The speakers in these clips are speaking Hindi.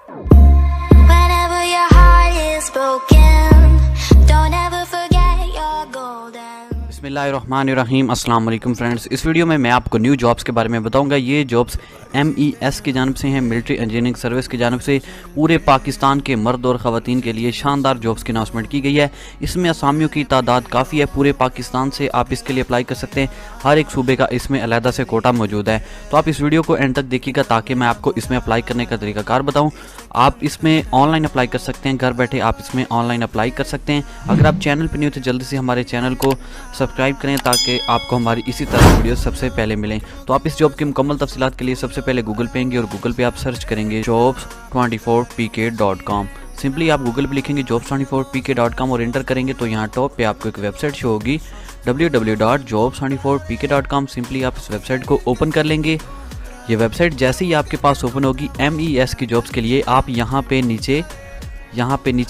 Whenever your heart is broken, don't ever forget your golden. बिस्मिल्लाहिर्रहमानिर्रहीम। अस्सलाम वालेकुम फ्रेंड्स, इस वीडियो में मैं आपको न्यू जॉब्स के बारे में बताऊंगा। ये जॉब्स MES की जानब से हैं, मिलिट्री इंजीनियरिंग सर्विस की जानब से पूरे पाकिस्तान के मर्द और ख़वातीन के लिए शानदार जॉब्स की अनाउंसमेंट की गई है। इसमें असामियों की तादाद काफ़ी है, पूरे पाकिस्तान से आप इसके लिए अप्लाई कर सकते हैं। हर एक सूबे का इसमें अलहदा से कोटा मौजूद है। तो आप इस वीडियो को एंड तक देखिएगा ताकि मैं आपको इसमें अप्लाई करने का तरीकाकार बताऊँ। आप इसमें ऑनलाइन अप्लाई कर सकते हैं, घर बैठे आप इसमें ऑनलाइन अप्लाई कर सकते हैं। अगर आप चैनल पर नहीं हो तो जल्दी से हमारे चैनल को सब्सक्राइब करें ताकि आपको हमारी इसी तरह वीडियो सबसे पहले मिलें। तो आप इस जॉब की मुकम्मल तफसीलात के लिए सबसे पहले गूगल पे आएंगे और गूगल पे आप सर्च करेंगे jobs24pk.com। सिंपली आप गूगल पे लिखेंगे jobs24pk.com और इंटर करेंगे तो यहाँ टॉप पे आपको एक वेबसाइट शो होगी www.jobs24pk.com। सिंपली आप इस वेबसाइट को ओपन कर लेंगे। ये वेबसाइट जैसे ही आपके पास ओपन होगी MES की जॉब्स के लिए, आप यहाँ पे नीचे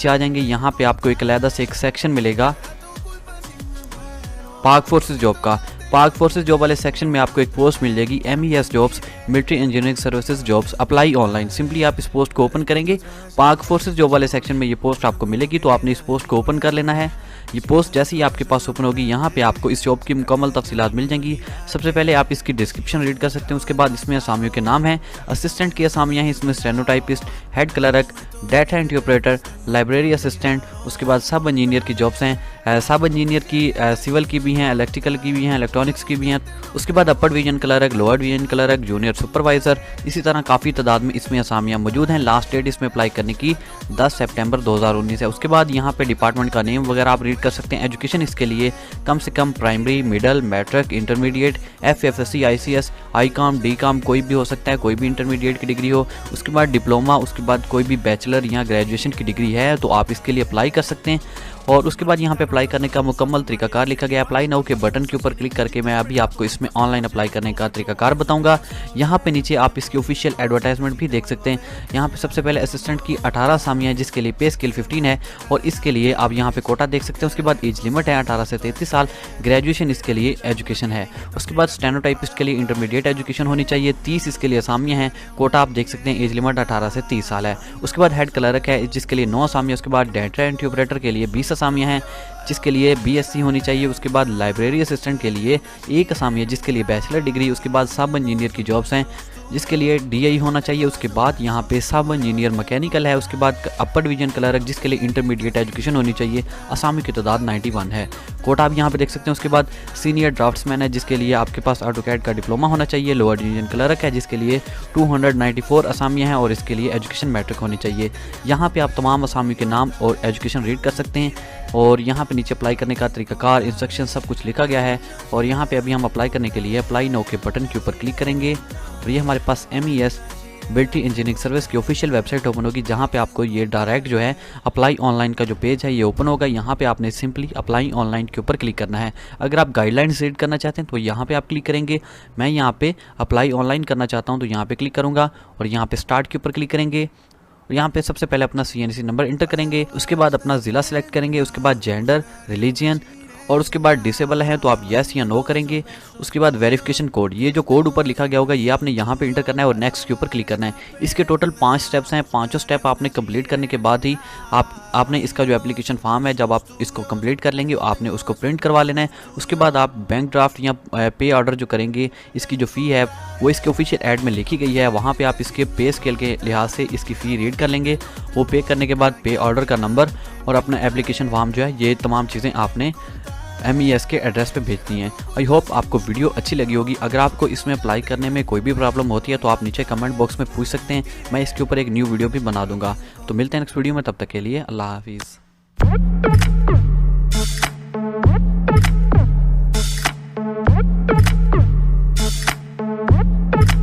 आ जाएंगे। यहाँ पे आपको एक अलहदा से एक सेक्शन मिलेगा पाक फोर्सेस जॉब का। पाक फोर्सेस जॉब वाले सेक्शन में आपको एक पोस्ट मिल जाएगी MES jobs military engineering services jobs apply online. Simply आप इस पोस्ट को ओपन करेंगे। पाक फोर्सेस जॉब वाले सेक्शन में ये पोस्ट आपको मिलेगी तो आपने इस पोस्ट को ओपन कर लेना है। ये पोस्ट जैसे ही आपके पास ओपन होगी यहाँ पे आपको इस जॉब की मुकम्मल तफसीलात मिल जाएंगी। सबसे पहले आप इसकी डिस्क्रिप्शन रीड कर सकते हैं। उसके बाद इसमें असामियों के नाम हैं, असिस्टेंट की असामियाँ हैं, इसमें stenotypist, head clerk, data entry operator, library assistant. उसके बाद सब इंजीनियर की जॉब्स हैं। सब इंजीनियर की सिविल की भी हैं, इलेक्ट्रिकल की भी हैं, इलेक्ट्रॉनिक्स की भी हैं। उसके बाद upper division clerk, lower division clerk, junior supervisor, इसी तरह काफ़ी तादाद में इसमें असामियाँ मौजूद हैं। लास्ट डेट इसमें अप्लाई करने की 10 सितंबर 2019 है। उसके बाद यहाँ पे डिपार्टमेंट का नेम वगैरह आप रीड कर सकते हैं। एजुकेशन इसके लिए कम से कम primary, middle, matric, intermediate, FFSC, ICS, ICOM, DCOM कोई भी हो सकता है, कोई भी इंटरमीडिएट की डिग्री हो। उसके बाद डिप्लोमा, उसके बाद कोई भी बैचलर या ग्रेजुएशन की डिग्री है तो आप इसके लिए अप्लाई कर सकते हैं। और उसके बाद यहाँ पे अप्लाई करने का मुकम्मल तरीकाकार लिखा गया है। अप्लाई नाउ के बटन के ऊपर क्लिक करके मैं अभी आपको इसमें ऑनलाइन अप्लाई करने का तरीकाकार बताऊंगा। यहाँ पे नीचे आप इसकी ऑफिशियल एडवर्टाइजमेंट भी देख सकते हैं। यहाँ पे सबसे पहले असिस्टेंट की 18 असामियाँ हैं जिसके लिए पे स्केल 15 है और इसके लिए आप यहाँ पे कोटा देख सकते हैं। उसके बाद एज लिमिट है 18 से 33 साल, ग्रेजुएशन इसके लिए एजुकेशन है। उसके बाद स्टेनोटाइपिस्ट के लिए इंटरमीडिएट एजुकेशन होनी चाहिए, 30 इसके लिए असामियाँ हैं, कोटा आप देख सकते हैं, एज लिमिट 18 से 30 साल है। उसके बाद हेड क्लर्क है जिसके लिए 9 असामियाँ। उसके बाद डाटा एंट्री ऑपरेटर के लिए 20 असामियाँ हैं जिसके लिए BSc होनी चाहिए। उसके बाद लाइब्रेरी असिस्टेंट के लिए 1 असामी है जिसके लिए बैचलर डिग्री। उसके बाद सब इंजीनियर की जॉब्स हैं जिसके लिए DI होना चाहिए। उसके बाद यहाँ पे सब इंजीनियर मैकेनिकल है। उसके बाद अपर डिवीजन क्लर्क जिसके लिए इंटरमीडिएट एजुकेशन होनी चाहिए। असामी की तादाद 91 है। कोटा आप यहाँ पे देख सकते हैं। उसके बाद सीनियर ड्राफ्ट्समैन है जिसके लिए आपके पास ऑटोकैड का डिप्लोमा होना चाहिए। लोअर डिवीजन क्लर्क है जिसके लिए 294 असामियाँ हैं और इसके लिए एजुकेशन मैट्रिक होनी चाहिए। यहाँ पे आप तमाम असामियों के नाम और एजुकेशन रीड कर सकते हैं और यहाँ पे नीचे अप्लाई करने का तरीकाकार, इंस्ट्रक्शन सब कुछ लिखा गया है। और यहाँ पे अभी हम अप्लाई करने के लिए अप्लाई नाउ के बटन के ऊपर क्लिक करेंगे और ये हमारे पास MES मिलिट्री इंजीनियरिंग सर्विस की ऑफिशियल वेबसाइट ओपन होगी जहाँ पे आपको ये डायरेक्ट जो है अप्लाई ऑनलाइन का जो पेज है ये ओपन होगा। यहाँ पे आपने सिंपली अप्लाई ऑनलाइन के ऊपर क्लिक करना है। अगर आप गाइडलाइंस रीड करना चाहते हैं तो यहाँ पे आप क्लिक करेंगे। मैं यहाँ पे अप्लाई ऑनलाइन करना चाहता हूँ तो यहाँ पे क्लिक करूँगा और यहाँ पे स्टार्ट के ऊपर क्लिक करेंगे। यहाँ पे सबसे पहले अपना CNC नंबर इंटर करेंगे। उसके बाद अपना ज़िला सेलेक्ट करेंगे। उसके बाद जेंडर, रिलीजियन और उसके बाद डिसेबल है तो आप येस या नो करेंगे। उसके बाद वेरिफिकेशन कोड, ये जो कोड ऊपर लिखा गया होगा ये आपने यहाँ पे इंटर करना है और नेक्स्ट के ऊपर क्लिक करना है। इसके टोटल 5 स्टेप्स हैं। 5 स्टेप आपने कंप्लीट करने के बाद ही आपने इसका जो एप्लीकेशन फॉर्म है जब आप इसको कंप्लीट कर लेंगे आपने उसको प्रिंट करवा लेना है। उसके बाद आप बैंक ड्राफ्ट या पे ऑर्डर जो करेंगे इसकी जो फ़ी है वो इसके ऑफिशियल ऐड में लिखी गई है। वहाँ पे आप इसके पे स्केल के लिहाज से इसकी फ़ी रीड कर लेंगे। वो पे करने के बाद पे ऑर्डर का नंबर और अपना एप्लीकेशन फॉर्म जो है ये तमाम चीज़ें आपने MES के एड्रेस पे भेजनी है। आई होप आपको वीडियो अच्छी लगी होगी। अगर आपको इसमें अप्लाई करने में कोई भी प्रॉब्लम होती है तो आप नीचे कमेंट बॉक्स में पूछ सकते हैं। मैं इसके ऊपर एक न्यू वीडियो भी बना दूंगा। तो मिलते हैं नेक्स्ट वीडियो में, तब तक के लिए अल्लाह हाफिज़।